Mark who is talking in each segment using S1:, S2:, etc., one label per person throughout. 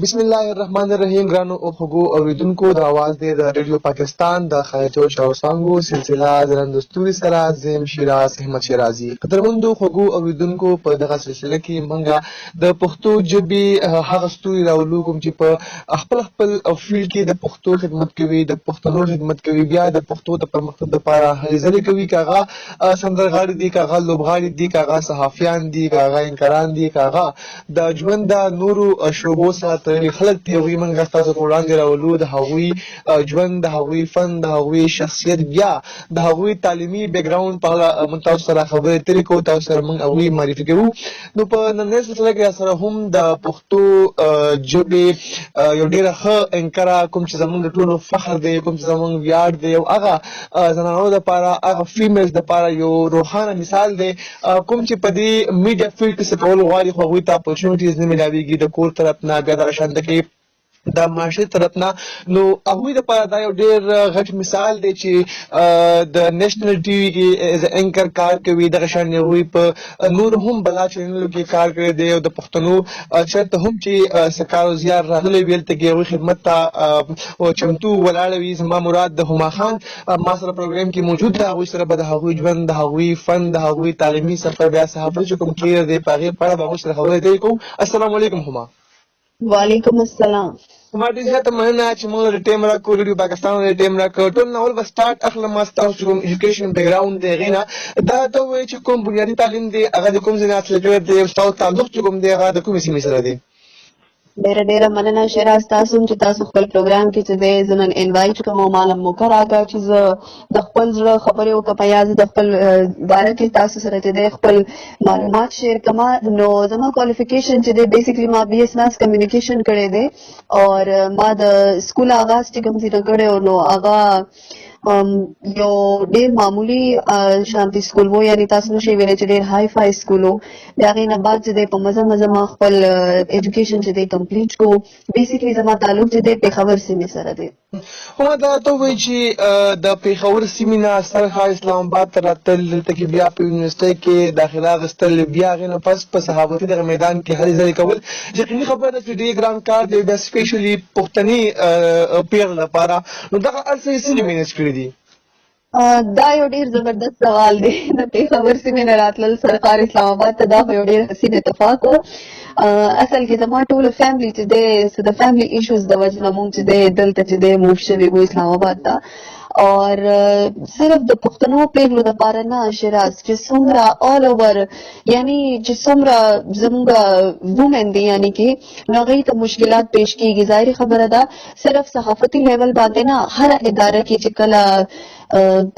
S1: بسم الله الرحمن الرحیم. ګرانو او خوږو اوریدونکو، د اواز د ریډیو پاکستان د خیاطو شاوسانګو سلسله زلنده ستوري سره زم شیراز احمد شرازي. قدرمنو خوږو اوریدونکو، په دغه سلسله کې موږ د پښتو ژبې هغه ستوري راولو کوم چې په خپل فیلډ کې د پښتو خدمت کوي، د پښتنو خدمت کوي، بیا د پښتو د پرمختګ لپاره هلې ځلې کوي. کاغه سندرغاړي دي، کاغه لوبغاړي دي، کاغه صحافیان دي، کاغه انکران دي، کاغه د ژوند د نورو شعبو سره خلک دی. هغوی موږ تاسو په وړاندې راولو، د هغوی ژوند، د هغوی فن، د هغوی شخصیت، بیا د هغوی تعلیمي بیک ګراوند په اړه موږ تاسو سره خبرې اترې کوو، تاسو سره موږ هغوی معرفي کوو. نو په نننۍ سلسله کې راسره هم د پښتو ژبې یو ډېره ښه انکره، کوم چې زموږ د ټولو فخر دی، کوم چې زموږ ویاړ دی، او هغه زنانو دپاره، هغه فیمیلز دپاره یو روښانه مثال دی، کوم چې په دې میډیا فیلډ کې څه کول غواړي، خو هغوی ته اپورچونټیز نه میلاویږي د کور طرف نه، بیا دغه شان کې د معاشري طرف نه. نو هغوی دپاره دا یو ډېر غټ مثال دی چې د نیشنل ټي وي کې ایز اینکر کار کوي. دغه شان هغوی په نور هم بلا چینلونو کې کار کړی دی، او د پښتنو چېرته هم چې څه کار او زیار راغلی وي هلته کې هغوی خدمت ته چمتو ولاړه وي. زما مراد د هما خان ما سره پروګرام کې موجود دی. هغوی سره به د هغوی ژوند، د هغوی فن، د هغوی تعلیمي سفر، بیا صحافت چې کوم کېر دی په هغې په اړه به هغوی سره خبرې اترې کوو. السلام علیکم هما.
S2: وعلیکم السلام.
S1: ما ډېر زیاته مننه چې موږ له ټایم راکړو، ریډیو پاکستان له ټایم راکړو. ټول نه اول به سټارټ اخلم ستاسو چې کوم ایجوکیشن بیک ګراوند دی هغې نه. دا ته ووایي چې کوم بنیادي تعلیم دی هغه د کوم ځای نه حاصل کړی دی، او ستاسو تعلق چې کوم دی هغه د کومې سیمې سره دی؟
S2: ډیره مننه شیراز، تاسو چې تاسو خپل پروګرام کې چې دی زه نن انوایټ کوم او ماله موقع راکړه چې زه د خپل زړه خبرې وکړم، یا زه د خپل باره کې تاسو سره چې دی خپل معلومات شیر کړم. نو زما کوالیفیکیشن چې دی بیسیکلی ما بی ایس ماس کمیونیکیشن کړی دی، او ما د سکول آغاز چې کوم ځای نه کړی، نو هغه یو ډېر معمولي شانتي سکول و، یعنې تاسو نشئ ویلی چې ډېر های فای سکول و. د هغې نه بعد چې دی په مزه ما خپل ایجوکیشن چې دی کمپلیټ کو. بیسیکلی زما تعلق چې دی پېښور سیمې سره دی.
S1: هما دا ته ووایي چې د پېښور سیمې نه سرخا اسلام آباد ته راتل، دلته کې بیا په یونیورسټۍ کې داخله اخیستل، بیا هغې نه پس په صحافتي دغه میدان کې هلې ځلې کول، یقیني خبره ده چې ډېر ګران کار دی، بیا سپیشلي پښتني پیغله لپاره. نو دغه هر څه یې څنګه مینج کړي دي؟
S2: دا یو ډیر زبردست سوال دی. د پېښور سیمې نه راتلل سرکار اسلام آباد ته، دا خو یو ډیر حسین اتفاق و. اصل کې زما ټوله فیملی چې دی د فیملی ایشوز د وجې نه مونږ چې دی دلته چې دی موو شوي وو اسلام آباد ته. اور صرف د پښتنو پیغلو دپاره نه شیراز، چې څومره آل اوور یعنی چې څومره زموږ وومن دي یعنی کې نو هغوی ته مشکلات پیش کېږي. ظاهري خبره ده صرف صحافتي لیول باندې نه، هره اداره کې چې کله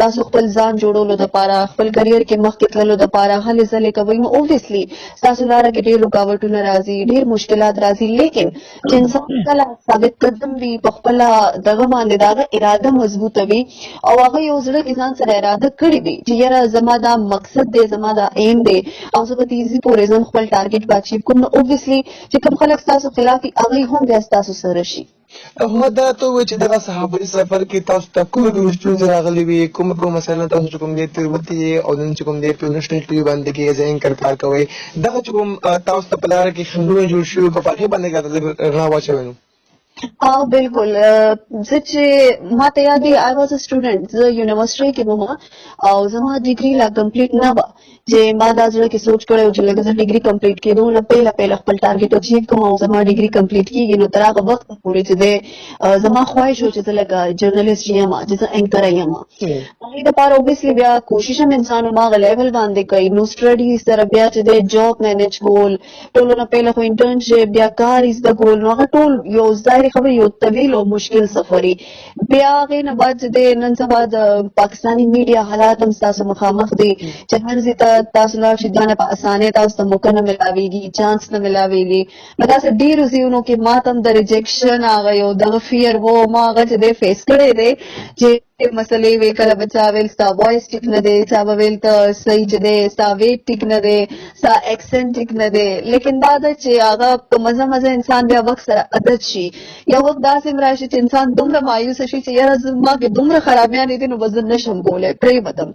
S2: تاسو خپل ځان جوړولو دپاره، خپل کریر کې مخکې تللو دپاره هلې ځلې کوئ، نو اوبویسلی ستاسو لاره کې ډېر رکاوټونه راځي، ډېر مشکلات راځي، لیکن چې انسان کله ثابت قدم وي په خپله دغه باندې د هغه اراده مضبوطه وي او هغه یو زړه کې ځان سره اراده کړې وي چې یاره زما دا مقصد دی، زما دا ایم دی او زه به تیزي پورې ځم خپل ټارګېټ به اچیو کړم، نو اوبویسلی چې کوم خلک ستاسو خلاف وي هغوی هم بیا ستاسو سره شي.
S1: هما دا ته ووایي چې دغه صحافتي سفر کې تاسو ته کومې کومې ستونزې راغلې وي، کومه مسله تاسو چې کوم دی تېروتې یې، او نن چې کوم دی په نیشنل ټي وي باندې کې ایز اینکر کار کوئ، دغه چې کوم تاسو ته په لاره کې خنډونه جوړ شوي په هغې باندې رڼا واچوئ نو.
S2: بالکل. زه چې ما ته یاد دی آی واز ا سټوډنټ، زه یونیورسټۍ کې وم او زما ډیګري لا کمپلیټ نه وه، چې ما دا زړه کې سوچ کړی و چې لږ زه ډیګري کمپلیټ کېدو نه پهله خپل ټارګېټ اچیو کوم او زما ډیګري کمپلیټ کېږي، نو تر هغه وخته پورې چې دی زما خواهش و چې زه لږ جرنلسټ یم، چې زه اینکره یم. هغې دپاره اوبویسلی بیا کوشش هم انسان هماغه لیول باندې کوي، نو سټډیز سره بیا چې دی جاب مینج کول، ټولو نه پهله خو انټرنشپ، بیا کار زده کول، نو هغه ټول یو ظاهري خبرې یو طویل او مشکل سفر وي. بیا هغې نه بعد چې دی نن سبا د پاکستاني میډیا حالات هم ستاسو مخامخ دي چې هر ځای ته تاسو لاړ شئ، دا نه په اسانۍ تاسو ته موقع نه میلاویږي، چانس نه میلاویږي. نو داسې ډېرو ځایونو کې ما ته هم د ریجیکشن هغه یو دغه فیر و، ما هغه چې دی فیس کړی دی چې مسلې وې، کله به چا ویل ستا وایس ټیک نه دی، چا به ویل ته صحیح چې دی ستا ویټ ټیک نه دی، ستا ایکسنټ ټیک نه دی. لیکن دا ده چې هغه په مزه انسان بیا وخت سره عادت شي. یو وخت داسې هم راشي چې انسان دومره مایوسه شي چې یاره زما کې دومره خرابیانې دي نو به زه نشم کولی، پرېږدم.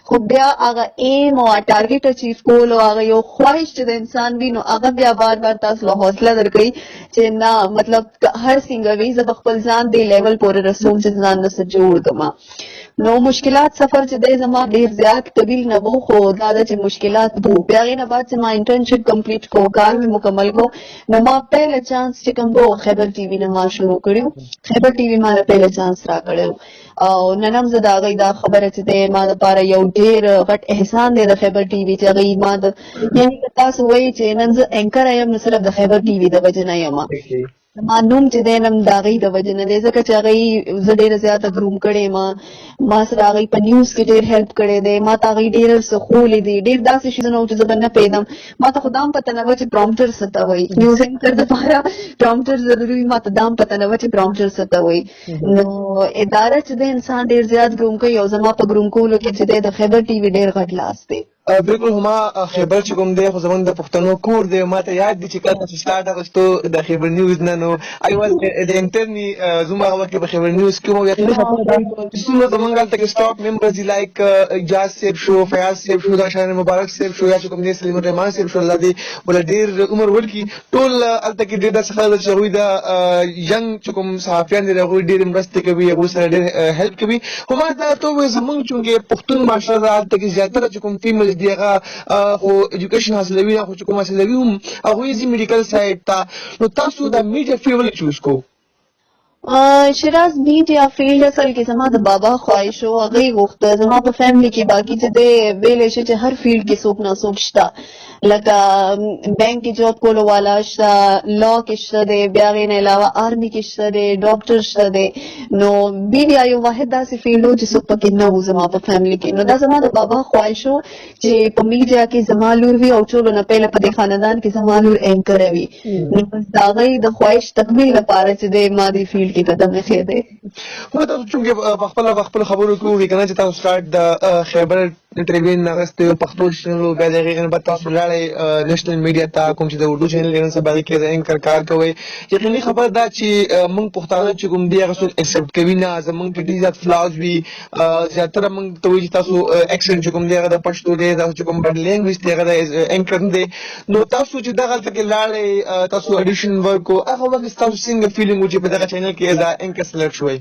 S2: خو بیا هغه ایم او ټارګټ اچیو کول او هغه یو خواهش چې د انسان وي نو هغه بیا بار بار تاسو له حوصله درکوي چې نه مطلب هر څنګه وي زه به خپل ځان دې لیول پورې رسوم چې ځان نه څه جوړ کړم. نو مشکلات سفر چې دی زما ډیر زیات طویل نه وو خو دا چې مشکلات وو. بیا هغې نه بعد چې ما انټرنشپ کمپلیټ کو کار مې مکمل کو نو ما پهله چانس چې کوم وو خیبر ټي وي نه ما شروع کړو. خیبر ټي وي ما نه پهله چانس را کړو او نن هم زه د هغې دا خبره چې دی ما دپاره یو ډېر غټ احسان دی د خیبر ټي وي چې هغې ما یعنې که تاسو وایي چې نن زه اینکره یم نو صرف د خیبر ټي وي د وجې نه یم. ما نوم چې دی نم د هغې د وجې نه دی ځکه چې هغې زه ډېره زیاته ګروم کړې ما سره هغې په نیوز کې ډېر هیلپ کړی دی. ما ته هغې ډېر څه ښولې دي ډېر داسې شیزونه وو چې زه به نه پوهېدم. ما ته خو دا هم پته نه وه چې پرامپټر څه ته وایي. نیوز اینکر دپاره پرامپټر ضروري وي. ما ته دا هم پته نه وه چې پرامپټر څه ته وایي. نو اداره چې دی انسان ډېر زیات ګروم کوي او زما په ګروم کولو کې چې دی د خیبر ټي وي ډېر غټ لاس دی.
S1: بالکل هما خیبر چې کوم دی خو زمونږ د پښتنو کور دی. ما ته یاد دي چې کله چې سټارټ اخیستو د خیبر نیوز نه نو آی واز د انټرني زما هغه وخت کې په خیبر نیوز کې مو یقیني خبره ده چې څومره زمونږ هلته کې سټاف ممبرز دي لایک اجاز صاحب شو فیاض صاحب شو دا شان مبارک صاحب شو یا چې کوم دی سلیم الرحمن صاحب شو الله دې ولا ډېر عمر ورکړي. ټول هلته کې ډېر داسې خلک چې هغوی د ینګ چې کوم صحافیان دي هغوی ډېرې مرستې کوي هغوی سره ډېر هیلپ کوي. خو ما دا ته ووایي زمونږ چونکې پښتون معاشره ده هلته کې زیاتره چې کوم فیملز دي هغه خو ایجوکیشن حاصلوي نه خو چې کوم حاصلوي هم هغوی ځي میډیکل سایډ ته. نو تاسو د میډیا فیلډ ولې چوز کو؟
S2: شراز میډیا فیلډ اصل کې زما د بابا خواهش و هغې غوښته. زما په فیملي کې باقي چې دی ویلی شي چې هر فیلډ کې څوک نه څوک شته لکه بینک کې جاب کولو والا شته لا کې شته دی بیا هغې نه علاوه آرمي کې شته دی ډاکټر شته دی. نو میډیا یو واحد داسې فیلډ و چې څوک پکې نه و زما په فیملي کې. نو دا زما د بابا خواهش و چې په میډیا کې زما لور وي او ټولو نه پهله په دې خاندان کې زما لور اینکره وي. نو بس د هغې د خواهش تکمیل لپاره چې دی ما دې فیلډ کې قدم ایښی دی.
S1: خو تاسو چونکې په خپلو خبرو کې ووایي که نه چې تاسو سټارټ د خیبر ټلویزیون نه اخیستی پښتو چینل و بیا د هغې نه بعد تاسو لاړئ نیشنل میډیا ته کوم چې د اردو چینل دی نن سبا هغې کې د اینکر کار کوئ. یقیني خبره ده چې موږ پښتانه چې کوم دی هغه څوک ایکسپټ کوي نه. زموږ کې ډېر زیات فلاز وي زیاتره موږ ته وایي چې تاسو ایکسنټ چې کوم دی هغه د پښتو دی تاسو چې کوم بډ لینګویج دی هغه د اینکر نه دی. نو تاسو چې دغه هلته کې لاړئ تاسو اډیشن ورک و هغه وخت ستاسو څنګه فیلینګ و چې په دغه چینل کې ایز اینکر سلیکټ شوئ؟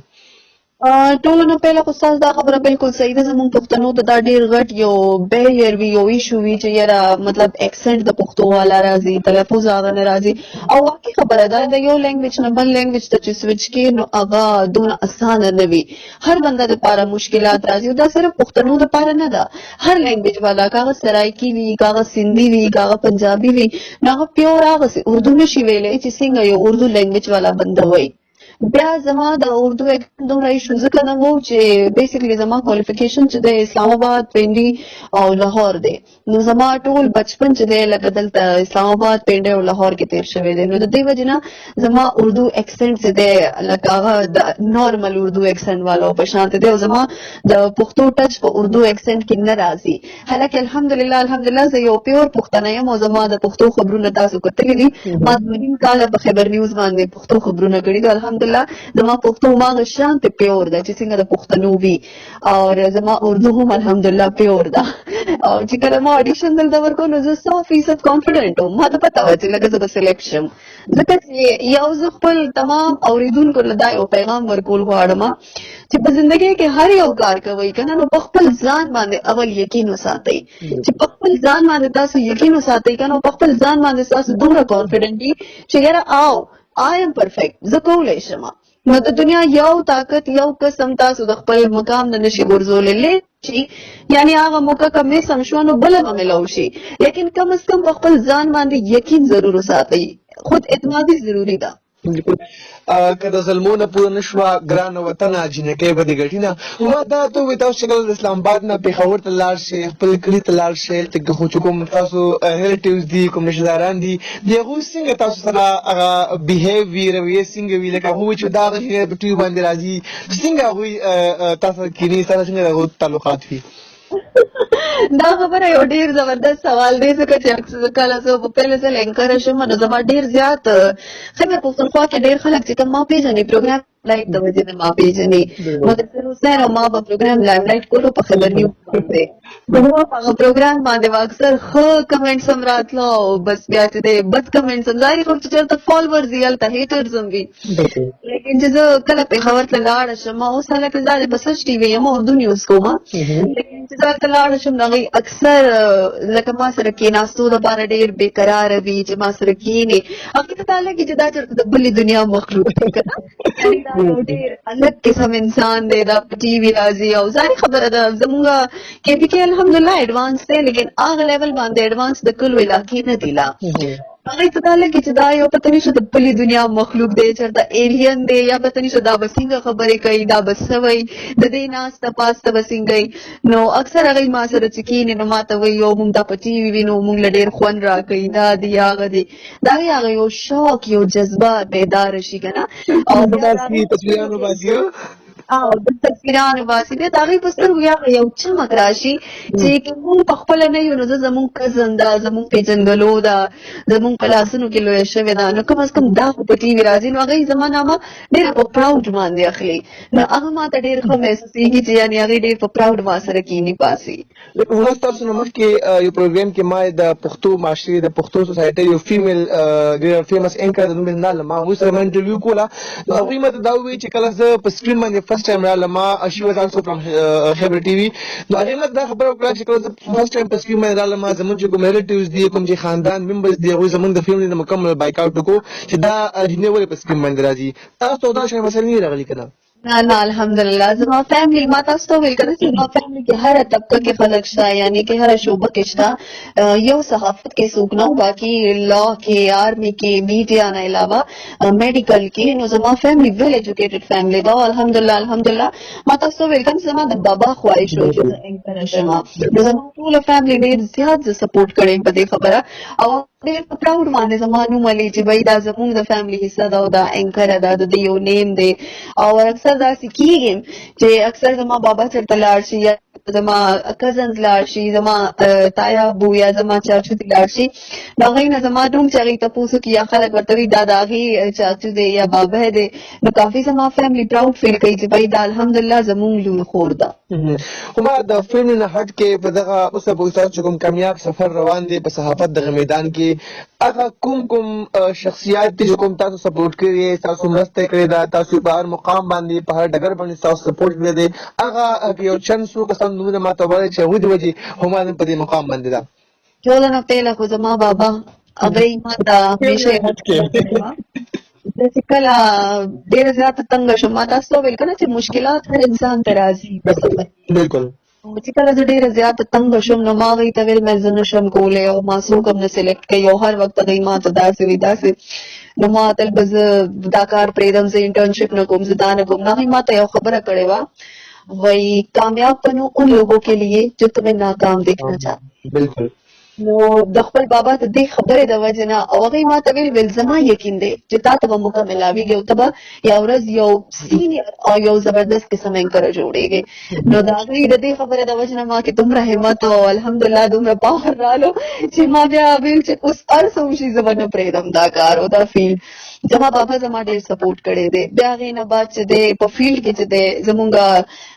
S2: ټولو نه پهله خو ستاسو دا خبره بالکل صحیح ده. زموږ پښتنو ته دا ډېر غټ یو بیریر وي یو ایشو وي چې یاره مطلب ایکسنټ د پښتو والا راځي تلفظ هغه نه راځي. او واقعي خبره ده د یو لینګویج نه بل لینګویج ته چې سویچ کړي نو هغه دونه اسانه نه وي. هر بنده دپاره مشکلات راځي او دا صرف پښتنو دپاره نه ده هر لینګویج والا که هغه سرایکي وي که هغه سندي وي که هغه پنجابي وي نو هغه پیور هغسې اردو نشي ویلی چې څنګه یو اردو لینګویج والا بنده وایي. بیا زما د اردو دومره ایشو ځکه نه و چې بیسیکلی زما کوالیفیکیشن چې دی اسلام آباد پنډي او لاهور دی. نو زما ټول بچپن چې دی لکه دلته اسلام آباد پنډي او لاهور کې تیر شوی دی. نو د دې وجې نه زما اردو ایکسنټ چې دی لکه هغه د نارمل اردو ایکسنټ والو په شان دی او زما د پښتو ټچ په اردو ایکسنټ کې نه راځي. حالکه الحمدلله زه یو پیور پښتنه یم او زما د پښتو خبرونه تاسو کتلي دي. ما 2 کاله په خیبر نیوز باندې پښتو خبرونه کړي دي. الحمدلله زما پښتو ماغه شانت پیور ده چې څنګه د پښتنو وي او زما اردو هم الحمدلله پیور ده. او چې کله ما اډیشن دلته ورکړو نو زه 100% کانفیډنټ وم. ما ته پته وه چې لکه زه به سلیکټ شم ځکه چې یو زه خپل تمام اوریدونکو له دا یو پیغام ورکول غواړم چې په زندګۍ کې هر یو کار کوئ که نه نو په خپل ځان باندې اول یقین وساتئ. چې په خپل ځان باندې تاسو یقین وساتئ که نه په خپل ځان باندې تاسو دومره کانفیډنټ وي چې یاره I am perfect زه کولی شم. نو د دنیا یو طاقت یو قسم تاسو د خپل مقام نه نشي غورځولی شي یعنی هغه موقع که مس هم شوه نو بله به میلاو شي. لیکن کم از کم په خپل ځان باندې یقین ضرور وساتئ. خود اعتمادي ضروري ده.
S1: که د ظلمو نه پوره نه شوه ګرانه وطنه جینکۍ به دې ګټي نه. ما دا ته ووایي تاسو چې کله د اسلام آباد نه پېښور ته لاړ شئ خپل کلي ته لاړ شئ هلته خو چې کوم تاسو ریلیټیوز دي کوم رشته داران دي د هغوی څنګه تاسو سره هغه بیهیو وي رویې څنګه وي لکه هغوی چې دا هغه شی په ټي وي باندې راځي څنګه هغوی تاسو سره کښېني سره څنګه د هغوی تعلقات وي؟
S2: دا خبره یو ډیر زبردست سوال دی ځکه چې اکثر کله زه په پیل ځل اینکر شم نو زما ډیر زیات خیبر پښتونخوا کې ډیر خلک چې کوم ما پیژني پروګرام لایټ د وجه نه ما پیژنې مدثر حسین او ما په پروګرام لایو لایټ کولو په خبر نیوز باندې نو هغه پروګرام باندې اکثر ښه کمنټس هم راتلو او بس بیا چې د بد کمنټس هم ظاهري خو چې چېرته فالوورز وي هلته هیټرز هم وي لیکن چې زه کله پېښور ته لاړه شم ما اوس هلکه دا د بسچ ټي وي یم اردو نیوز کوم لیکن چې زه هلته لاړه شم نو هغوی اکثر لکه ما سره کېناستو دپاره ډېر بېقراره وي چې ما سره کښېني هغوی ته دا لګي چې دا چېرته د بلې دنیا مخلوق دی که نه دا یو ډېر الګ قسم انسان دی دا په ټي وي راځي او ظاهري خبره ده زمونږ کې پي کې الحمدلله ایڈوانس دی لیکن هغه لیول باندې ایڈوانس د کلو علاقې نه دی لا هغوی ته دا لګي چې دا یو پته نه شو د بلې دنیا مخلوق دی چېرته ایلین دی یا پته نه شو دا به څنګه خبرې کوي دا به څه وایي د دې ناسته پاسته به څنګه نو اکثر هغوی ما سره چې کښېني نو ما ته وایي یو مونږ دا په ټي وي وینو مونږ له ډېر خوند راکوي دا دی هغه دی د هغې هغه یو شوق یو جذبه بیداره شي که نه او او د تصویرانو باسي بیا د هغوی په سترګو هغه یو چمک راشي چې مونږ په خپله نه یو نو زه زمونږ کزن ده زمونږ پېژندګلو ده زمونږ په لاسونو کې لویه شوې ده نو کم از کم دا خو په ټي وي راځي نو هغوی زما نامه ډېره په پراوډ باندې اخلي نو هغه ما ته ډېر ښه محسوسېږي چې یعنې هغوی ډېر په پراوډ ما سره کښېني پاسي
S1: لکه تاسو نه مخکې یو پروګرام کې ما د پښتو معاشرې د پښتو سوسایټۍ یو فیمیل ډېر فیمس اینکر د نوم یې ناله ما هغوی سره ما انټرویو کوله نو هغوی ما ته دا وویل چې کله زه په سکرین باندې فرسټ ټایم راغلم ما شي واز آلسو فرام خیبر ټي وي نو هغې ما دا خبره وکړه چې کله زه فرسټ ټایم په سکرین باندې راغلم زموږ چې کوم ریلیټیوز دي کوم چې خاندان ممبرز دي هغوی زموږ د فیملي نه مکمل بایکاوټ وکړو چې دا جینۍ ولې په سکرین باندې راځي تاسو ته دا شی مسله نه راغلي که نه
S2: نه نه الحمدلله زما فیملی ما تاسو ته ویل کنه چې زما فیملی کې هر طبقه کې خلک شته یعنی کې هر شعبه کې شته یو صحافت کې څوک نه باقي لا کې آرمی کې میډیا نه علاوه میډیکل کې نو زما فیملی ویل ایجوکیټډ فیملی دا الحمدلله الحمدلله ما تاسو ته ویل کنه زما د بابا خواهش و چې زه اینکر شم نو زما ټول فیملی ډېر زیات سپورټ کړی په دې خبره او ډېر په پراوډ باندې زما نوم ولي چې بھائی دا زموږ د فیملی حصه ده او دا اینکره ده د دې یو نیم دی او اکثر داسې کېږي چې اکثر زما بابا چېرته لاړ شي یا زما کزنز لاړ شي زما تایا ابو یا زما چاچو دې لاړ شي نو هغوی نه زما نوم چې هغوی تپوس وکړي یا خلک ورته وایي دا د هغې چاچو دی یا بابا دی نو کافي زما فیملی پراوډ فیل کوي چې بھائی دا الحمدلله زموږ لور خور ده
S1: خو ما د فلم نه هټ کې په دغه اوسه پورې ستاسو چې کوم کامیاب سفر روان دی په صحافت دغه میدان کې هغه کوم شخصیات دي چې کوم تاسو سپورټ کړی تاسو مرسته کړې ده تاسو په هر مقام باندې په هر ډګر باندې تاسو سپورټ کړی دی هغه یو چند څو کسان نومونه ما ته ووایي چې هغوی د وجې هما نن په دې مقام باندې ده
S2: ټوله نه پهله خو زما بابا هغوی ما ته همیشه زه چې کله ډېره زیاته تنګه شم ما تاسو ته ویل که نه چې مشکلات هر انسان ته راځي په سفر
S1: بلکل
S2: چې کله زه ډېره زیاته تنګه شم نو ما هغوی ته ویل مې زه نشم کولی او ما څوک هم نه سلیکټ کوي او هر وخت هغوی ما ته داسې وي داسې نو ما تل به زه دا کار پرېږدم زه انټرنشپ نه کوم زه دا نه کوم نو هغوی ما ته یو خبره کړې وه وایي کامیاب بنو ان لوگوں کے لیے جو تمہیں ناکام دیکھنا چاہتے
S1: بلکل
S2: نو د خپل بابا د دې خبرې د وجې نه او هغوی ما ته ویل زما یقین دی چې تا ته به موقع ملاویږي او ته به یو ورځ یو سینیر او یو زبردست قسم اینکره جوړېږي نو د هغوی د دې خبرې د وجې نه ما کې دومره همت او الحمدلله دومره باور رالو چې ما بیا ویل چې اوس هر څه وشي زه به نه پرېږدم دا کار او دا فیلډ زما بابا زما ډېر سپورټ کړی دی بیا هغې نه بعد چې دی په فیلډ کې چې دی زمونږ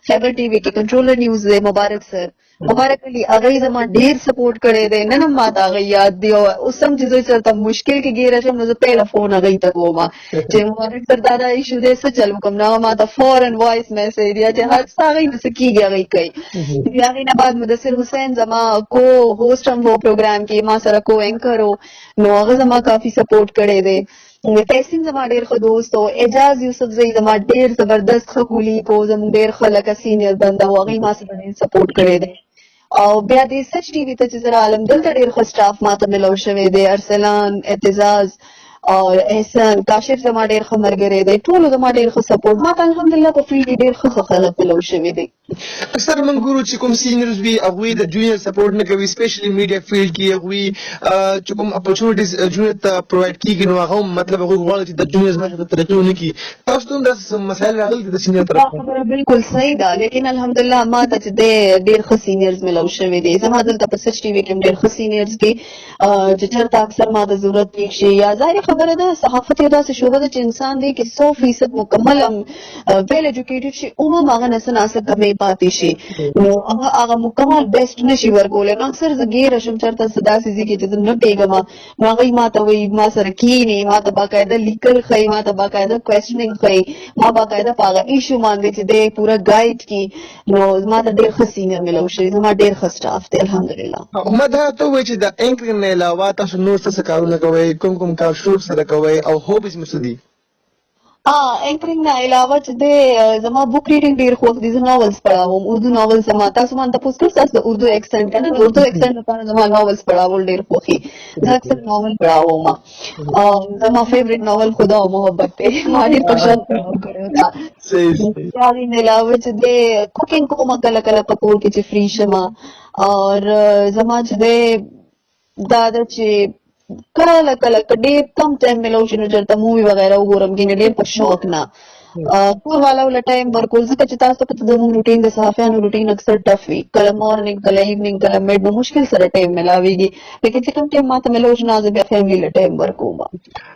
S2: خیبر ټي وي کې کنټرولر نیوز دی مبارک سر مبارک علي هغوی زما ډېر سپورټ کړی دی نن هم ما ته هغوی یاد دی او اوس هم چې زه چېرته مشکل کې ګیره شم نو زه پهله فون هغوی ته کوم چې مبارک سر دا ایشو دی څه چل وکړم نو هغه ما ته فورن وایس میسیج یا چې هر څه هغوی نه څه کېږي هغوی کوي بیا هغې نه بعد مدثر حسین زما کو هوسټ هم و پروګرام کې ما سره کو اینکر و نو هغه زما کافي سپورټ کړی دی تحسین زما ډېر ښه دوست و اعجاز یوسفزۍ زما ډېر زبردست ښه کولیګ و زموږ ډېر ښه لکه سینیر بنده و هغوی ما سره ډېر سپورټ کړی دی او بیا د سچ ټي وي ته چې زه راغلم دلته ډېر ښه سټاف ما ته ملو شوی دی ارسلان اعتزاز او احسان کاشف زما ډېر ښه ملګری دی ټولو زما ډېر ښه سپورټ ما ته الحمدلله په فیلډ کې ډېر ښه خلک ملو شوي دی
S1: اکثر موږ ګورو چې کوم سینیرز وي هغوی د جونیئر سپورټ نه کوي سپیشلی میډیا فیلډ کې هغوی چې کوم اپورچونیټیز جونیئر ته پرووایډ کېږي نو هغه هم مطلب هغوی غواړي چې د جونیئرز مخې ته ترقي ونه کړي. تاسو ته هم داسې مسایل راغلي دي د سینیئر طرف نه؟
S2: خبره بالکل صحیح ده لیکن الحمدلله ما ته چې دی ډېر ښه سینیرز ملو شوي دي زما دلته په سچ ټي وي کې هم ډېر ښه سینیرز دي چې چېرته اکثر ما د ضرورت پېښ شي یا ظاهري خبره ده صحافت یو داسې شعبه ده چې انسان دی کې 100% مکمل هم ویل ایجوکیټډ شي هم هغه نه څه ناڅه کمې پاتې شي نو هغه مکمل بیسټ نشي ورکولی نو اکثر زه ګیره شم چېرته څه داسې ځای کې چې زه نه پوهېږم نو هغوی ما ته وایي ما سره کښېني ما ته باقاعده لیکل ښیي ما ته باقاعده کوېسچنینګ ښیي ما باقاعده په هغه ایشو باندې چې دی پوره ګایډ کړي نو ما ته ډېر ښه سینیر ملو شوي زما ډېر ښه سټاف دی الحمدلله.
S1: ما دا ته ووایي چې د اینکرینګ نه علاوه تاسو نور څه کارونه کوئ کوم کوم کار شروع سره کوئ او هوبز مو څه دي؟
S2: اینکرینګ نه علاوه چې دی زما بک ریډینګ ډېر خوښ دي زه ناولز پړاوم اردو ناولز زما تاسو ما تپوس کړ ستاسو د اردو اکسنټ نه د اردو اکسنټ لپاره زما ناولز پړاول ډېر خوښي زه اکثر ناول پړاوم زما فیوریټ ناول خدا او محبت دی ما ډېر پسند کړی دا هغې نه علاوه چې دی کوکینګ کوم کله کله په کور کې چې فری شمه او زما چې دی دا ده چې کله کله که ډېر کم ټایم ملو شي نو چېرته مووي وغیره وګورم کینې ډېر په شوق نه کور والاو له ټایم ورکول ځکه چې تاسو ته پته زموږ روټین د صحافیانو روټین اکثر ټف وي کله مارننګ کله ایوننګ کله میډ نو مشکل سره ټایم ملاویږي لیکن چې کوم ټایم ماته ملو شي نو زه بیا فیملي له ټایم ورکوم.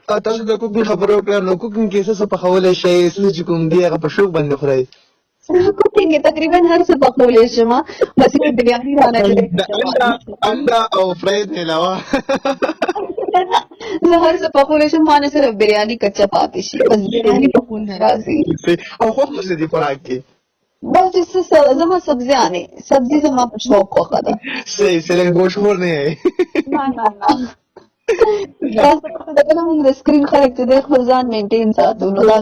S1: تاسو د کوکینګ خبره وکړه نو کوکینګ کې څه پخولی شئ څه چې کوم دي هغه په شوق باندې خورئ؟
S2: کوکینګ کې تقریبا هر څه پخولی شم بس یې بریاني رانه
S1: انډا او فرایز نه علاوه
S2: زه هر څه پخولی شم ما نه صرف بریاني کچه پاتې شي بس بریاني په خون نه راځي
S1: او خوښ مو څه دي خوراک کې؟
S2: بس چې زما سبزیانې سبزي زما په شوق خوښه ده.
S1: صحیح صحیح گوشت خور نه یې؟
S2: نه نه نه تاسو ته د کله موږ د سکرین خلک چې دی خپل ځان مینټین ساتو نو دا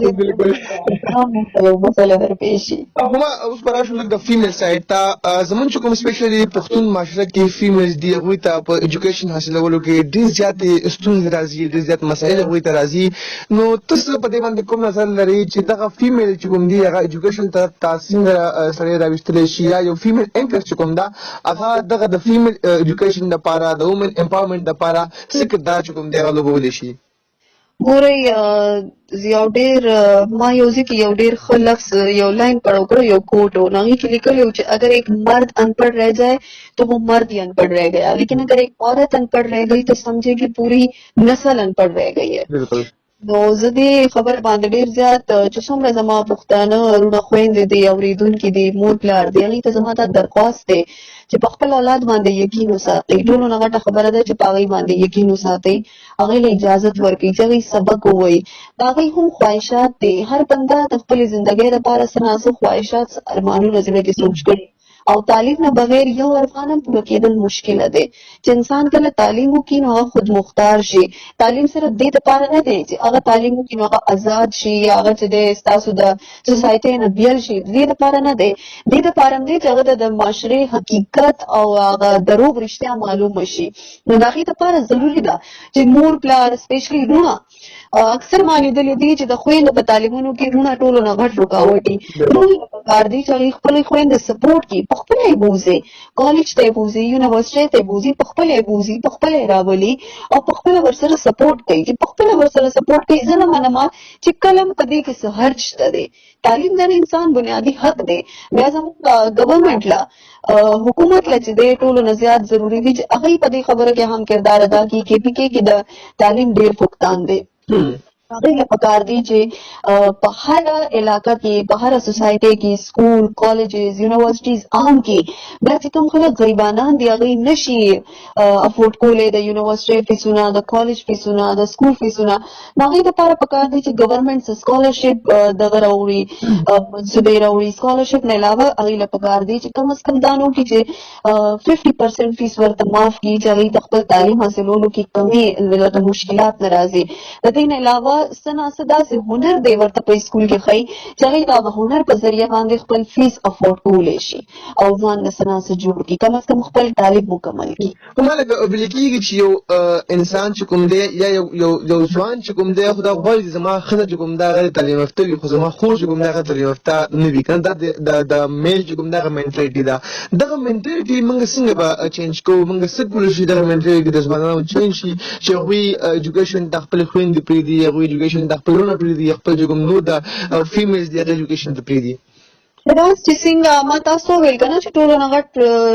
S2: یو مسله درپېښ شي.
S1: هما اوس به راشو لږ د فیمیل سایډ ته زمونږ چې کوم سپیشلي پښتون معاشره کې فیمیلز دي هغوی ته په ایجوکیشن حاصلولو کې ډېر زیاتې ستونزې راځي ډېر زیات مسایل هغوی ته راځي نو تاسو په دې باندې کوم نظر لرئ چې دغه فیمیل چې کوم دي هغه ایجوکیشن ته څنګه سړی راویستلی شي یا یو فیمیل اینکر چې کوم ده هغه دغه د فیمیل ایجوکیشن دپاره د وومن امپاورمنټ دپاره څه کردار چې کوم دی هغه لوبولی شي؟
S2: ګورئ یو ډېر ما یو ځای کې یو ډېر ښه لفظ یو लाइन पढ़ा करो यो कोट हो ना कि लिखा हो अगर एक मर्द अनपढ़ रह जाए तो वो मर्द ही अनपढ़ रह गया लेकिन अगर एक औरत अनपढ़ रह गई तो समझे कि पूरी नस्ल अनपढ़ रह गई है.
S1: बिल्कुल
S2: نو زه دې خبر باندې ډېر زیات چې څومره زما پښتانه وروڼه خویندې دي اورېدونکي دي مور پلار دي هغوی ته زما دا درخواست دی چې په خپل اولاد باندې یقین وساتئ ټولو نه غټه خبره ده چې په هغوی باندې یقین وساتئ هغوی له اجازت ورکړئ چې هغوی سبق ووایي د هغوی هم خواهشات دي هر بنده د خپلې زندګۍ لپاره څه نه څه خواهشات ارمانونه زړه کې سوچ کړي او تعلیم نه بغیر یو ارمان هم پوره کېدل مشکله دی چې انسان کله تعلیم وکړي نو هغه خود مختار شي تعلیم صرف دې دپاره نه دی چې هغه تعلیم وکړي نو هغه آزاد شي یا هغه چې دی ستاسو د سوسایټۍ نه بیل شي دې دپاره نه دی دې دپاره هم دی چې هغه د معاشرې حقیقت او هغه دروغ رښتیا معلومه شي نو د هغې دپاره ضروري ده چې مور پلار سپیشلي وروڼه اکثر ما لیدلي دي چې د خویندو په تعلیمونو کې وروڼه ټولو نه غټ رکاوټ دي وروڼو ته پکار دي چې هغوی خپلې خویندې سپورټ کړي په خپله یې بوځي کالج ته یې بوځي یونیورسټۍ ته یې بوځي په خپله یې بوځي په خپله یې راولي او په خپله ورسره سپورټ کوي چې په خپله ورسره سپورټ کوي زه نه منم چې کله هم په دې کې څه حرج شته دی تعلیم د انسان بنیادي حق دی بیا زموږ گورنمنټ له حکومت له چې دی ټولو نه زیات ضروري دي چې هغوی په دې خبره کې هم کردار ادا کړي کې پي کې د تعلیم ډېر فقدان دی هغوی له پکار دي چې په هره علاقه کې په هره سوسایټۍ کې سکول کالجز یونیورسټیز عام کې دا چې کوم خلک غریبانان دي هغوی نشي افورډ کولی د یونیورسټۍ فیسونه د کالج فیسونه د سکول فیسونه نو هغوی دپاره پکار دي چې ګورنمنټ څه سکالرشپ دغه راوړي منصوبې راوړي سکالرشپ نه علاوه هغوی له پکار دي چې کم از کم دا نه وکړي چې 50% فیس ورته معاف کړي چې هغوی د خپل تعلیم حاصلولو کې کمې ورته مشکلات نه راځي د دې نه علاوه سنا صدا سے هنر دی ورته په سکول کې خي چې هغه دا هنر په ذریعہ باندې خپل فیس افورد کولی شي او ځان له سنا سره جوړ کی کم از کم خپل طالب مکمل کی.
S1: کومه لکه بلکېږي چې یو انسان چې کوم دی یا یو ځوان چې کوم دی خو دا غواړي چې زما ښځه چې کوم دا غیر تعلیم یافته وي خو زما خور چې کوم دا غیر تعلیم یافته نه وي که نه دا د میل چې کوم دغه مینټلیټي ده دغه مینټلیټي موږ څنګه به چینج کوو موږ څه کولی شي دغه مینټلیټي د ځوانانو چینج شي چې هغوی ایجوکیشن د خپلې خویندې پرېږدي هغوی ایجوکیشن د خپل وروڼه پرېږدي خپل چې کوم نور د فیمیلز دي هغه ایجوکیشن ته پرېږدي.
S2: راز چې څنګه ما تاسو ویل کنه چې ټولو نه غټ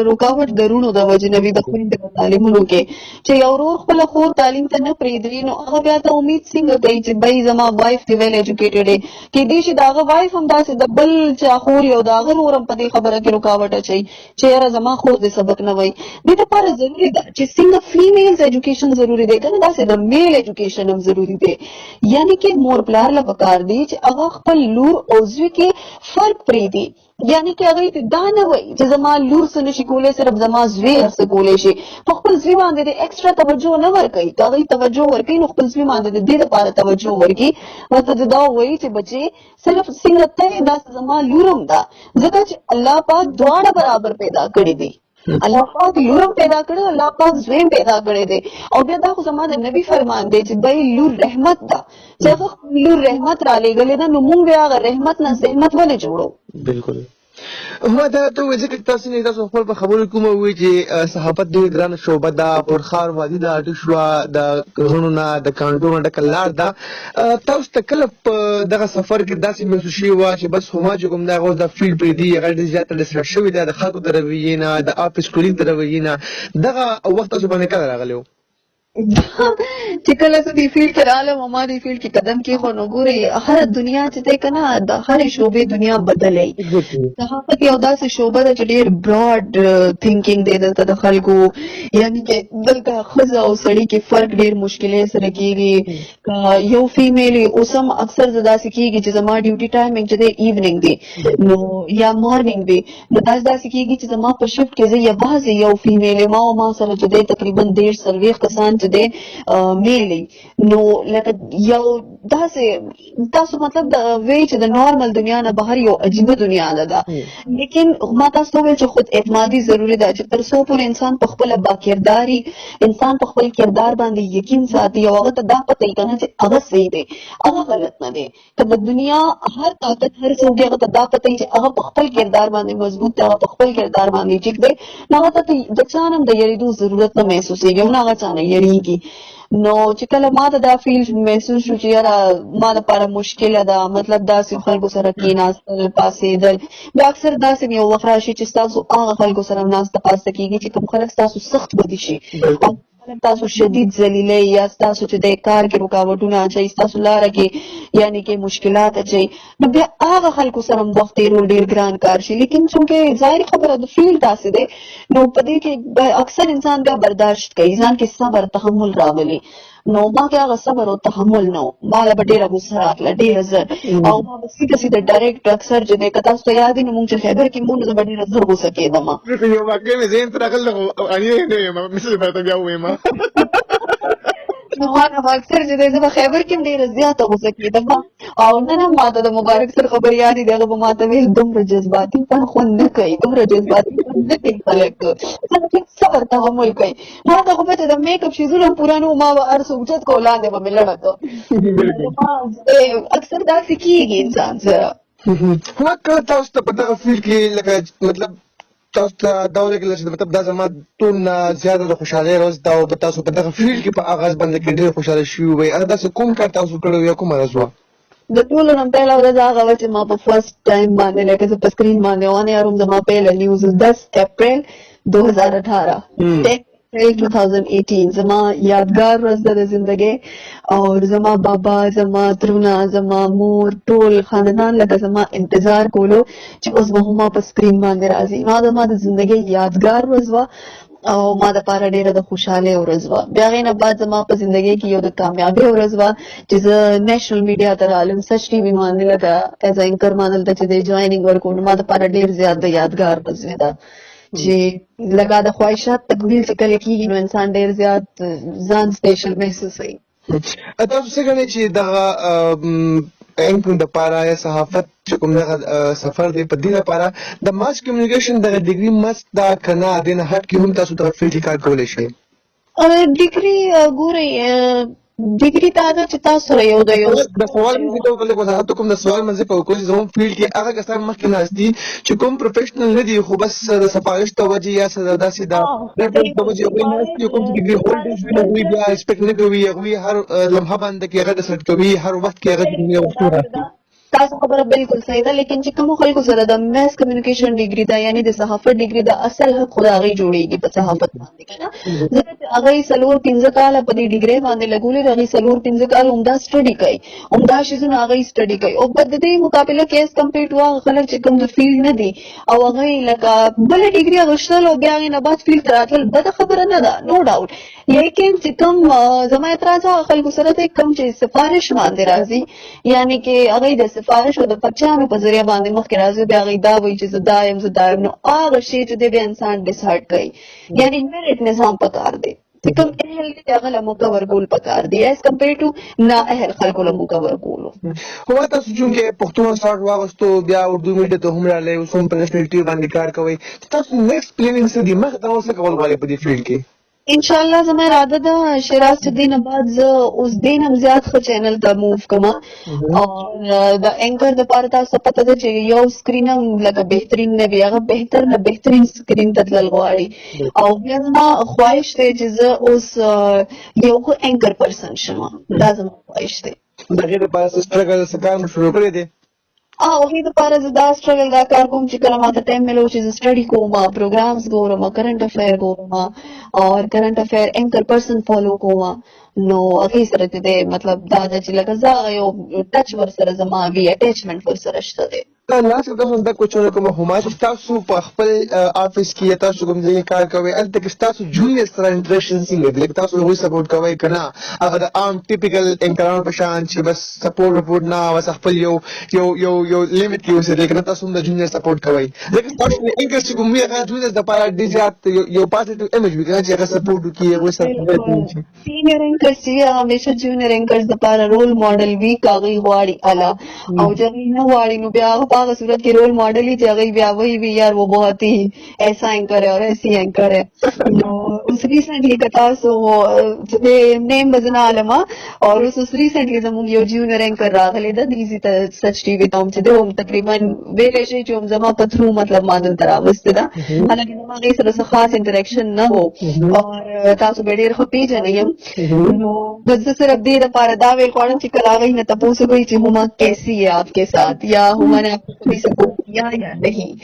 S2: رکاوټ درونو د وجې نه وي د خویندو په تعلیمونو کې چې یو ورور خپله خور تعلیم ته نه پرېږدي نو هغه بیا ته امید څنګه کوي چې بی زما وایف دې ویل ایجوکیټډ دی کیدای شي د هغه وایف هم داسې د بل چا خور یو د هغه ورور هم په دې خبره کې رکاوټ اچوي چې یاره زما خور دې سبق نه وایي. دې دپاره ضروري ده چې څنګه فیمیلز ایجوکیشن ضروري دی که نه داسې د میل ایجوکیشن هم ضروري دی یعنې کې مور پلار له پکار دی چې هغه خپل لور او زوی کې فرق پرېږدي یعنی کہ اگر دا نه وای چې زما لور څه نشي کولی صرف زما زوی څه کولی شي په خپل زوی باندې د ایکسټرا توجه نه ورکوي که هغوی توجه ورکوي نو خپل زوی باندې د دې لپاره توجه ورکړي ورته دا وایي چې بچې صرف څنګه ته داسې زما لور هم ده ځکه چې الله پاک دواړه برابر پیدا کړي دي الله پاک لورم پیدا کړی الله پاک زویم پیدا کړی دی او بیا دا خو زما د نبی فرمان دی چې بی لور رحمت ده چې هغه لور رحمت را لېږلې ده نو موږ بیا هغه رحمت نه زحمت ولې جوړو.
S1: بالکل هما دا ته وایي ځکه تاسو نه تاسو خپل په خبرو کومه وایي چې صحافت ډېره ګرانه شعبه ده پرخار وادي ده ډک شوه د غرونو نه د کانټو نه ډکه لار ده تاسو ته کله په دغه سفر کې داسې محسوس شوي وه چې بس هما چې کوم دی هغه اوس دا فیلډ پرېږدي هغه ډېر زیاته ډسټرکټ شوې ده د خلکو د رویې نه د آفس کلیګ د رویې نه دغه وخت تاسو باندې کله راغلی و؟
S2: چې کله زه دې فیلډ کې رالم او ما دې فیلډ کې قدم کېښود نو ګورې هره دنیا چې دی که نه د هرې شعبې دنیا بدلی صحافت یو داسې شعبه ده چې ډېر براډ تھنکینګ دی دلته د خلکو یعنې چې دلته ښځه او سړي کې فرق ډېر مشکلۍ سره کېږي که یو فیمیل اوس هم اکثر زه داسې کېږي چې زما ډیوټي ټایمنګ چې دی ایوننګ دی نو یا مارننګ دی نو داسې کېږي چې زما په شفټ کې زه یوازې یو فیمیل یم او ما سره چې دی تقریبا 150 کسان چې دی میلی نو لکه یو داسې تاسو مطلب د وی چې د نارمل دنیا نه بهر یو عجیبه دنیا ده لیکن ما تاسو ویل چې خود اعتمادي ضروري ده چې تر څو پورې انسان په خپله باکرداري انسان په خپل کردار باندې یقین ساتي او هغه ته دا پته وي که نه چې هغه صحیح دی هغه غلط نه دی که د دنیا هر طاقت هر څوک هغه ته دا پته وي چې هغه په خپل کردار باندې مضبوط دی هغه په خپل کردار باندې ټیک دی نو هغه ته د چا نه هم د یریدو ضرورت نه محسوسېږي او نه هغه چا نه یریږي نو چې کله ما ته دا فیل محسوس شو چې یاره ما دپاره مشکله ده مطلب داسې خلکو سره کېناستل پاسېدل بیا اکثر داسې م یو وخت راشي چې ستاسو هغه خلکو سره ناسته پاسته کېږي چې کوم خلک ستاسو سخت بدي شي او تاسو شدید ذلیلۍ یا ستاسو چې د کار کې رکاوټونه اچوي ستاسو لاره کې یعنې کې مشکلات اچوي نو بیا هغه خلکو سره هم وخت تېرول ډېر ګران کار شي لیکن چونکې ظاهري خبره د فیلډ داسې دی نو په دې کې اکثر انسان بیا برداشت کوي ځان کې صبر تحمل راولي نو ما کې هغه صبر او تحمل نه و ما له به ډېره غوسه راتله ډېره زر او ما به سیده سیده ډایرکټ اکثر چې دی که تاسو ته یاد وي نو مونږ چې خیبر کې مونږ زه به ډېره زر غوسه کېدم
S1: یو واقع مې ذهن ته راغلی خو انې نه یم مثل به ته بیا ووایم
S2: نو ما نه اکثر چې دی زه به خیبر کې هم ډېره زیاته غوسه کېدم او نن هم ما ته د مبارک سر خبرې یادې دي هغه به ما ته ویل دومره جذباتي پن خوند نه کوي دومره جذباتي خوند نه کوي خلک صبر تحمل کوي ما ته خو به چې د میک اپ شیزونه هم پوره نه و ما به هر څه اوچت کړو لاندې به مې لړه اکثر داسې کېږي انسان سره
S1: هما کله تاسو ته په دغه فیلډ کې لکه مطلب تاسو ته دا ولګېدل چې مطلب دا زما ټول نه زیاته د خوشحالۍ ورځ ده او تاسو په دغه فیلډ کې په آغاز باندې کې ډېر خوشحاله شوي وئ هغه داسې کوم کار تاسو کړی یا کومه ورځ وه
S2: د ټولو نه پهله ورځ هغه وه چې ما په فرسټ ټایم باندې لکه زه په سکرین باندې وانه یاروم زما پهله نیوز 10 اپریل 2018 2018 زما یادګار ورځ ده د زندګۍ او زما بابا زما ترونه زما مور ټول خاندان لکه زما انتظار کولو چې اوس به هما په سکرین باندې راځي نو زما د زندګۍ یادګار ورځ وه او ما دپاره ډېره د خوشحالۍ ورځ وه بیا هغې نه بعد زما په زندګۍ کې یو د کامیابۍ ورځ وه چې زه نیشنل میډیا ته رالم سچ ټي وي باندې لکه ایز ا انکر ما دلته چې دی جویننګ ورکړو نو ما دپاره ډېر زیات د یادګار ورځ وې ده چې لکه د خواهشات تکمیل چې کله کېږي نو انسان ډېر زیات ځان سپیشل محسوسوي
S1: تاسو څه ګڼئ چې دغه انک د پاره یا صحافت چې کوم دغه سفر دی په دې لپاره د ماس کمیونیکیشن دغه ډیګري مست دا که نه دې نه هټ کې هم تاسو دغه فیلډ کې کار کولی شئ؟
S2: ډیګري ګورئ ډیګري دا ده چې تاسو سره یو د یو
S1: د سوال مې ته لږ وضاحت کوم د سوال منځ په وکړو چې زموږ فیلډ کې هغه کسان مخکې ناست دي چې کوم پروفیشنل نه دي خو بس د سفارش د وجې یا څه داسې د ریفرنس د وجې هغوی ناست دي، کوم چې ډیګري هولډرز وي هغوی بیا ایکسپیکټ نه کوي، هغوی هر لمحه باندې کې هغه ډسایډ کوي، هر وخت کې هغه د دنیا وختونه راځي.
S2: تاسو خبره بالکل صحیح ده، لیکن چې کوم خلکو سره د میس کمیونیکیشن ډیګري ده یعنی د صحافت ډیګري ده اصل حق خو د هغې جوړېږي په صحافت باندې که نه، ځکه چې هغوی 4-5 کاله په دې ډیګرۍ باندې لګولي دي، هغوی 4-5 کاله همدا سټډي کوي، همدا شیزونه هغوی سټډي کوي او په د دې مقابله کې ایز کمپیرډ ټو هغه خلک چې کوم د فیلډ نه دي او هغوی لکه بله ډیګري اخیستل او بیا هغې نه بعد فیلډ ته راتلل بده خبره نه ده، نو ډاوټ، لیکن چې کوم زما اعتراض هغه خلکو سره دی کوم چې سفارش باندې راځي، یعنی کې هغوی د سفارش او د بچیانو په ذریعه باندې مخکې راځي، بیا هغوی دا وایي چې زه دا یم، نو هغه شی چې دی بیا انسان ډسهارډ کوي، یعنی میرټ نظام پکار دی چې کوم اهل دی هغه له موږ ورکول پکار دی ایز کمپیرډ ټو نا اهل خلکو له موږ ورکولو.
S1: خو تاسو چونکې پښتو سټارټ واغوستو بیا اردو میډیا ته هم راغلی، اوس هم په نیشنل ټي وي باندې کار کوئ، تاسو نیکسټ پلانینګ څه دي؟ مخې ته اوس څه کول غواړئ په دې فیلډ کې؟
S2: انشاءالله زما اراده ده شیراز چې دې نه بعد زه اوس دې نه زیات ښه چینل ته موو کومه او د اینکر دپاره تاسو پته ده چې یو سکرین هم لکه بهترین نه وي، هغه بهتر نه بهترین سکرین ته تلل غواړي او بیا زما خواهش دی چې زه اوس یو ښه اینکر پرسن شم، دا زما خواهش دی.
S1: د هغې دپاره څه سټرګل څه کار مو شروع کړی دی؟
S2: هغې دپاره زه دا سټرګل دا کار کوم چې کله ماته ټایم میلو چې زه سټډي کوم، پروګرامز ګورم، کرنټ افیر ګورم او کرنټ افیر اینکر پرسن فالو کوم، نو هغې سره چې دی مطلب دا ده چې لکه زه هغه یو ټچ ورسره زما وي اټیچمنټ ورسره شته دی.
S1: لاس کې تاسو زده کوچونه کومه هما چې تاسو په خپل افیس کې یا تاسو کوم ځای کې کار کوئ هلته کې ستاسو جونیئر سره انټریکشن څنګه دی؟ لکه تاسو هغوی سپورټ کوئ که نه هغه د عام ټیپیکل انکرانو په شان چې بس سپورټ نه بس خپل یو لیمټ کې اوسېدئ که نه تاسو هم د جونیئر سپورټ کوئ؟ ځکه ستاسو انکر چې کوم وي هغه جونیئرز دپاره ډېر زیات یو پازیټیو امیج وي که نه چې هغه سپورټ وکړي هغوی سره
S2: سینیر اینکرز چې هغه همیشه جونیئر اینکرز دپاره رول ماډل وي که هغوی غواړي اعلی او چې هغوی نه غواړي نو بیا هغه په هغه صورت کې رول ماڈل ہی جگہ بیا وہی بھی یار وہ بہت ہی ایسا اینکر ہے اور ایسی اینکر ہے. اس ریسنٹلی کتا سو نیم بزنا علما اور اس ریسنٹلی زمون یو جونیئر اینکر راغلی د دیزی ته سچ ټي وي ته هم چې دوم تقریبا ویلې شي چې هم زما په تھرو مطلب ما دلته راوسته ده، حالانکه زما هغې سره څه خاص انټریکشن نه و او تاسو به ډېر ښه پېژنئ یم، نو بس زه صرف دې دپاره دا ویل غواړم چې کله هغوی نه تپوس وکړئ چې هما کیسی ہے آپ کے ساتھ یا هما نے آپ کو کبھی سپورٹ کیا یا نہیں.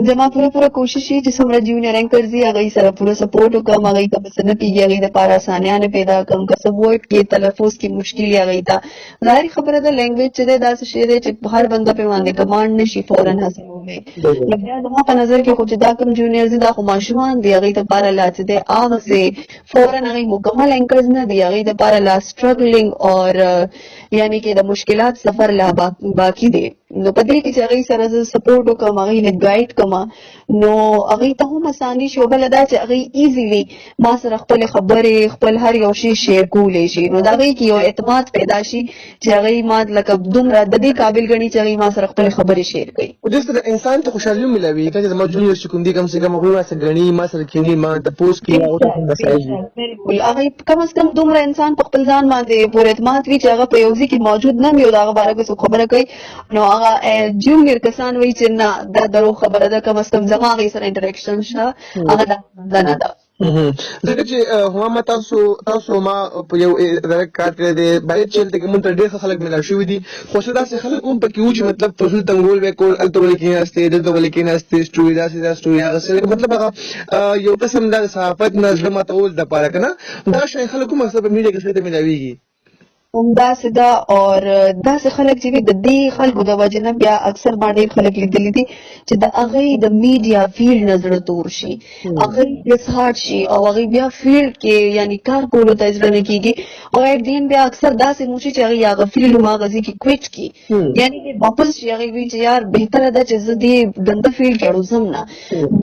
S2: زما پوره کوشش یې چې څومره جونیئر اینکرز دي هغوی سره پوره سپورټ وکړم، هغوی ته به څه نه کېږي، هغوی دپاره اسانیانې پیدا کړم، که څه ورډ کې تلفظ کې مشکل وي هغوی ته ظاهري خبره ده لینګویج چې دی داسې شی دی چې هر بنده پرې باندې کمانډ نه شي فوراً حاصلولی. نو بیا زما په نظر کې خو چې دا کوم جونیئرز دي دا خو ماشومان دي، هغوی دپاره لا چې دی هغسې فوراً هغوی مکمل اینکرز نه دي، هغوی دپاره لا سټرګلینګ اور یعنی کې د مشکلات سفر لا باقي دی. نو په دې کې چې هغوی سره زه سپورټ وکړم، هغوی نه ګایډ کړم، نو هغوی ته هم اساني شي. بله دا چې هغوی ایزیلی ما سره خپلې خبرې خپل هر یو شی شیر کولی شي، نو د هغوی کې یو اعتماد پیدا شي چې هغوی ما لکه دومره د دې قابل ګڼي چې هغوی ما سره خپلې خبرې شیر کوي.
S1: خو دې سره انسان ته خوشحالي هم ملوي که چې زما جونیئر چې کوم دي کم سے کم هغوی ما سره ګڼي، ما سره کښېني، ما تپوس کوي، هغو ته هم مسایل وي.
S2: بالکل هغوی کم از کم دومره انسان په خپل ځان باندې پورې اعتماد وي چې هغه په یو ځای کې موجود نه وي او د هغه باره کې څوک خبره کوي، نو هغه جونیئر کسان وایي چې نه دا دروغ خبره ده، کم از کم زما هغې سره انټریکشن شته هغه دا نه ده.
S1: ځکه چې هما تاسو ما په یو اداره کې کار کړی دی، باید چې هلته کې مونږ ته ډېر ښه خلک میلاو شوي دي، خو څه داسې خلک هم پکې وو چې مطلب فضول تنګول به یې کول، هلته ولې کېناستې دلته ولې کېناستې سټوري داسې دا سټوري هغسې، مطلب هغه یو قسم دا د صحافت نه زړه ماتول دپاره که نه دا شی خلک هم اکثر په میډیا کې سړي ته میلاویږي.
S2: همداسې ده او داسې خلک چې وي د دې خلکو د وجې نه بیا اکثر ما ډېر خلک لیدلي دي چې د هغوی د میډیا فیلډ نه زړه تور شي هغوی ډسهارټ شي او هغوی بیا فیلډ کې یعنی کار کولو ته زړه نه کېږي او ایټ دی اینډ بیا اکثر داسې موشي چې هغوی هغه فیلډ هم هغه ځای کې کویټ کړي یعنی چې واپس شي هغوی وایي چې یار بهتره ده چې زه دې ګنده فیلډ کې اړو ځم نه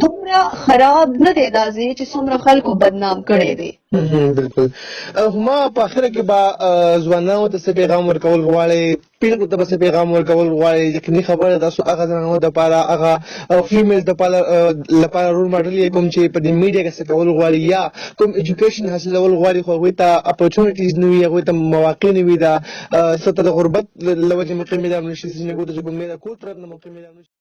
S2: دومره خراب نه دی دا ځای چې څومره خلکو بدنام کړی دی.
S1: بالکل. هما په اخره کې به ځوانانو ته څه پیغام ورکول غواړئ، پیغلو ته به څه پیغام ورکول غواړئ؟ یقیني خبره ده تاسو هغه زنانو دپاره هغه فیمیل لپاره رول ماډل یې کوم چې په دې میډیا کې څه کول غواړي یا کوم ایجوکیشن حاصلول غواړي خو هغوی ته اپورچونیټیز نه وي، هغوی ته مواقع نه وي، څه ته د غربت له وجې موقع میلاو نه شي، ځینې کورته چې په میله کور طرف نه موقع میلاو نه شي.